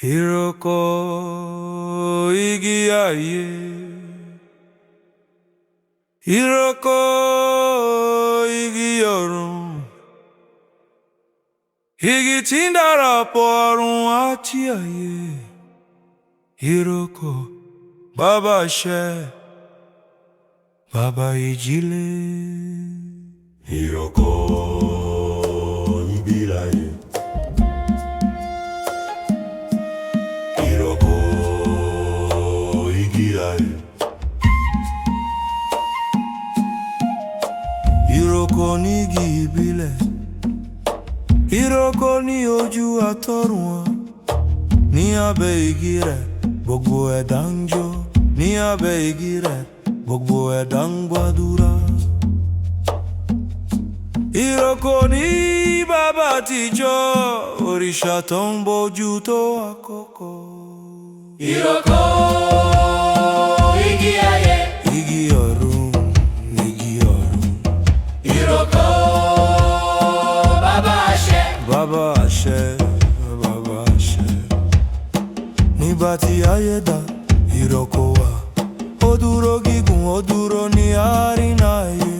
Iroko igi ayé, Iroko igi ọ̀run, igi tí ń darapọ̀ ọ̀run àti ayé. Iroko bàbá àṣẹ, bàbá ìjìnlẹ̀. Iroko igi ayé, Iroko igi ayé, Iroko ní igi ìbílẹ̀, Iroko ní ojú àtọ̀run wa. Ní abẹ́ igi rẹ̀ gbogbo ẹ̀dá ń jó, ní abẹ́ igi rẹ̀ gbogbo ẹ̀dá ń gbàdúrà. Iroko ní bàbá àtijọ́, òrìṣà tó ń bójú tó àkókò. Iroko igi ayé, Igi ọ̀run, igi ọ̀run, Iroko bàbá àṣẹ, bàbá àṣẹ, bàbá àṣẹ. Nígbà tí ayé dá, Iroko wà. Ó dúró gígùn, ó dúró ní àárín ayé.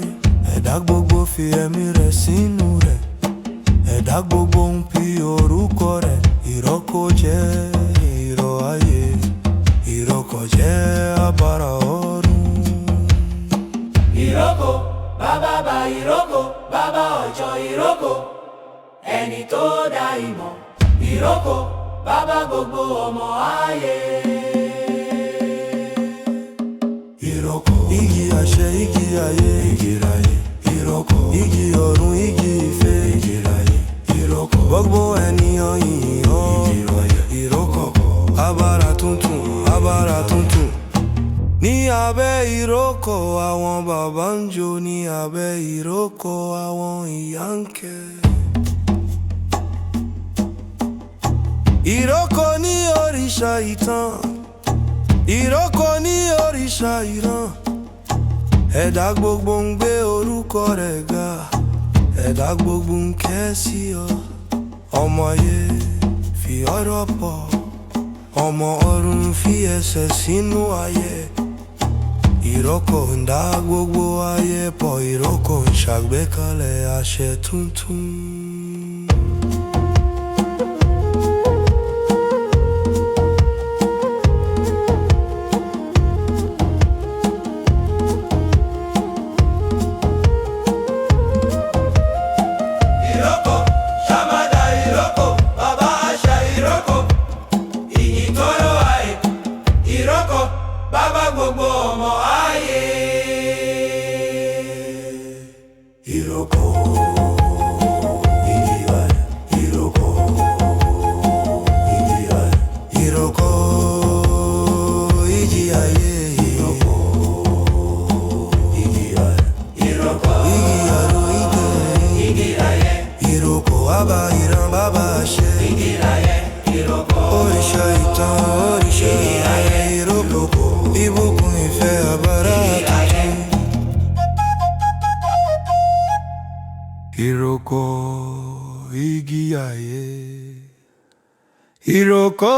Ẹ̀dá gbogbo fi ẹ̀mí rẹ̀ sínú rẹ̀, ẹ̀dá gbogbo ń pi orúkọ rẹ̀. Iroko jẹ́ ìrọ̀ ayé, Iroko jẹ́ abara ọ̀run. Iroko bàbá bá Iroko, bàbá ọjọ́ Iroko, ẹni tó dá ìmọ̀. Iroko bàbá gbogbo ọmọ ayé. Iroko igi àṣẹ, igi ayé, igi ayé. Iroko igi ọ̀run, igi ìfẹ́, igi ayé. Iroko gbogbo ènìyàn yìnyín ọ́. Iroko abara tuntun, abara tuntun. Ní abẹ́ Iroko àwọn bàbá ń jó, ní abẹ́ Iroko àwọn ìyá ń ké. Iroko ní òrìṣà ìtàn, Iroko ní òrìṣà ìran. Ẹ̀dá gbogbo ń gbé orúkọ rẹ̀ ga, ẹ̀dá gbogbo ń ké sí ọ. Ọmọ ayé fi ọ̀rọ̀ pọ̀, ọmọ ọ̀run fi ẹsẹ̀ sínú ayé. Iroko ń dá gbogbo ayé pọ̀, Iroko ń ṣàgbékalẹ̀ àṣẹ tuntun. Bàbá gbogbo ọmọ ayé. Iroko igi ayé, Iroko igi ayé. Iroko igi ayé, Iroko igi ayé. Iroko Igi ọ̀run, igi ayé, Iroko bàbá ìran, bàbá àṣẹ. igi ayé, Iroko Òrìṣà ìtàn, òrìṣà ayé. Iroko ìbùkún ìfẹ́ abara tuntun. Iroko igi ayé, Iroko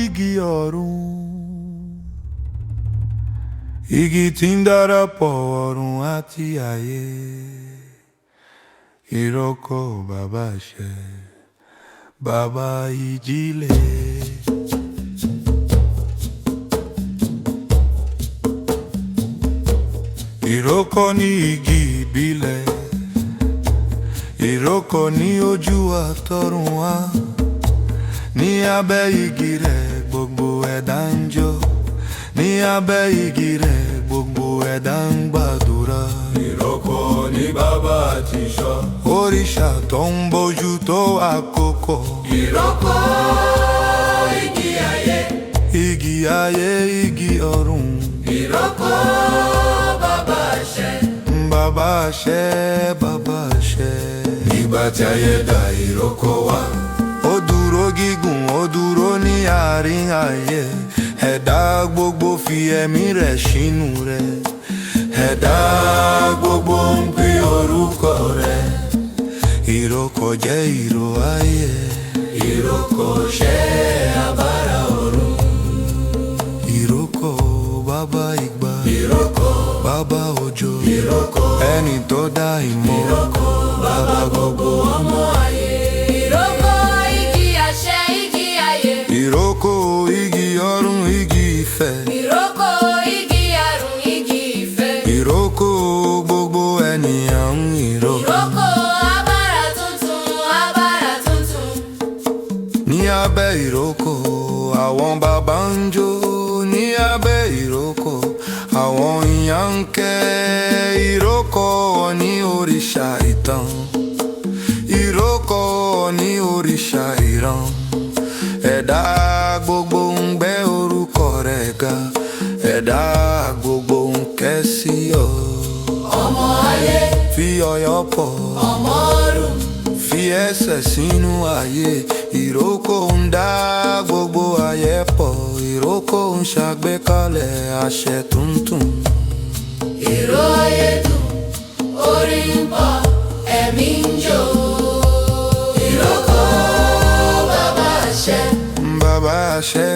igi ọ̀run, igi tí ń darapọ̀ ọ̀run àti ayé. Iroko bàbá àṣẹ, bàbá ìjìnlẹ̀. Iroko ní igi ìbílẹ̀, Iroko ní ojú àtọ̀run wá. Ní abẹ́ igi rẹ̀ gbogbo ẹ̀dá ń jó, ní abẹ́ igi rẹ̀ gbogbo ẹ̀dá ń gbàdúrà. Iroko ní bàbá àtijọ́, Òrìṣà tó ń bójú tó àkókò. Iroko igi ayé, Igi ayé, igi ọ̀run, Iroko bàbá àṣẹ, bàbá àṣẹ, bàbá àṣẹ. nígbà tí ayé dá Iroko wá. Ó dúró gígùn, ó dúró ní àárín ayé. Ẹ̀dá gbogbo fi ẹ̀mí rẹ̀ sínú rẹ̀, ẹ̀dá gbogbo ń pe orúkọ rẹ̀. Iroko jẹ́ ìró ayé, Iroko ṣẹ́ abara ọ̀run. Iroko bàbá ìgbà. Iroko Bàbá òjò. Iroko Ẹni tó dá ìmọ̀. Iroko bàbá gbogbo ọmọ ayé. Iroko igi àṣẹ igi ayé. Iroko igi ọ̀run igi ìfẹ́. Iroko igi àrùn igi ìfẹ́. Iroko gbogbo ènìyàn ń ìró. Iroko abara tuntun abara tuntun. Ní abẹ́ ìrókò àwọn bàbá ń jó. Ní abẹ́ ìrókò àwọn ìyá ń ké. Iroko ní òrìṣà ìtàn. Iroko ní òrìṣà ìran. Ẹ̀dá gbogbo ń gbé orúkọ rẹ̀ ga. Ẹ̀dá gbogbo ń ké sí ọ. Ọmọ ayé Fi ọ̀yọ́ pọ̀. ọmọ ọ̀run. Fi ẹsẹ̀ sínú ayé. Iroko ń dá gbogbo ayé pọ̀. Iroko ń ṣàgbékalẹ̀ àṣẹ tuntun. Ìró ayé dùn orí ń bọ̀ ẹ̀mí ń jó. Iroko bàbá àṣẹ. Bàbá àṣẹ